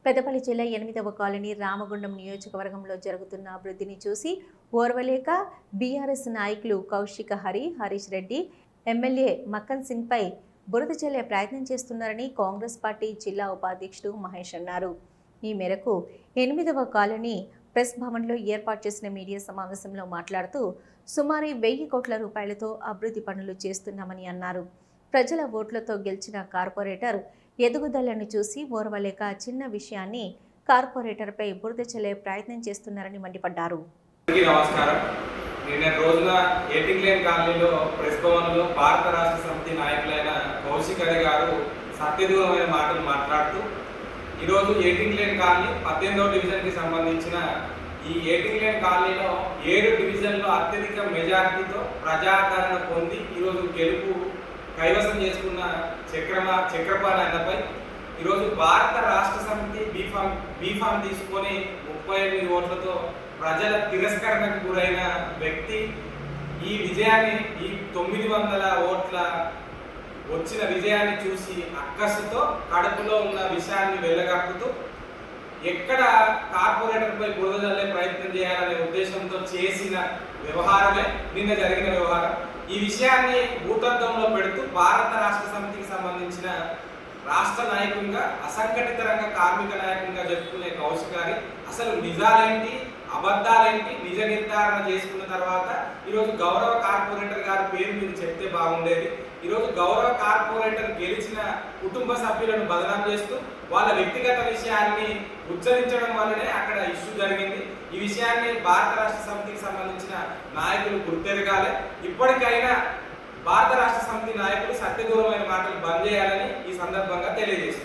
పెద్దపల్లి జిల్లా 8వ కాలనీ రామగుండం నియోజకవర్గంలో జరుగుతున్న అభివృద్ధిని చూసి ఓర్వలేక బీఆర్ఎస్ నాయకులు కౌశిక హరీష్ రెడ్డి ఎమ్మెల్యే మక్కన్ సింగ్ పై బురద చల్లే ప్రయత్నం చేస్తున్నారని కాంగ్రెస్ పార్టీ జిల్లా ఉపాధ్యక్షుడు మహేష్ అన్నారు. ఈ మేరకు 8వ కాలనీ ప్రెస్ భవన్లో ఏర్పాటు చేసిన మీడియా సమావేశంలో మాట్లాడుతూ సుమారు 1000 కోట్ల రూపాయలతో అభివృద్ధి పనులు చేస్తున్నామని అన్నారు. ప్రజల ఓట్లతో గెలిచిన కార్పొరేటర్ ఎదుగుదలను చూసి ఓర్వలేక చిన్న విషయాన్ని కార్పొరేటర్పై బురద చల్లే ప్రయత్నం చేస్తున్నారని మండిపడ్డారు. నమస్కారం. నిన్న రోజున ఎయిటింగ్ లేన్ కాలనీలో ప్రెస్ భవన్లో భారత రాష్ట్ర సమితి నాయకులైన కౌశిక్ గారు సత్యదూరమైన మాటలు మాట్లాడుతూ ఈరోజు ఎయిటింగ్ లేన్ కాలనీ 18వ డివిజన్కి సంబంధించిన ఈ ఎయిటింగ్ లేన్ కాలనీలో 7 డివిజన్లో అత్యధిక మెజార్టీతో ప్రజాదరణ పొంది ఈరోజు గెలుపు కైవసం చేసుకున్న చక్రపాణి అన్నపై ఈరోజు భారత రాష్ట్ర సమితి బీఫామ్ తీసుకొని 38 ఓట్లతో ప్రజల తిరస్కరణకు గురైన వ్యక్తి ఈ విజయాన్ని, ఈ 900 ఓట్ల వచ్చిన విజయాన్ని చూసి అక్కసుతో కడుపులో ఉన్న విషయాన్ని వెళ్ళగక్కుతూ ఎక్కడ కార్పొరేటర్పై బురద జల్లే ప్రయత్నం చేయాలనే ఉద్దేశంతో చేసిన వ్యవహారమే నిన్న జరిగిన వ్యవహారం. ఈ విషయాన్ని భూతత్వంలో పెడుతూ భారత రాష్ట్ర సమితికి సంబంధించిన రాష్ట్ర నాయకునిగా, అసంఘటిత రంగ కార్మిక నాయకునిగా చెప్పుకునే కౌశిక్ గారి అసలు నిజాలేంటి, అబద్ధాలేంటి నిజ నిర్ధారణ చేసుకున్న తర్వాత ఈరోజు గౌరవ కార్పొరేటర్ గారి పేరు మీరు చెప్తే బాగుండేది. ఈరోజు గౌరవ కార్పొరేటర్ గెలిచిన కుటుంబ సభ్యులను బదనాం చేస్తూ వాళ్ళ వ్యక్తిగత విషయాన్ని ఉచ్చరించడం వల్లనే అక్కడ ఇష్యూ జరిగింది. ఈ విషయాన్ని భారత రాష్ట్ర సమితికి సంబంధించిన నాయకులు గుర్తెరగాలి. ఇప్పటికైనా భారత రాష్ట్ర సమితి నాయకులు సత్యదూరమైన మాటలు బంద్ చేయాలని ఈ సందర్భంగా తెలియజేస్తారు.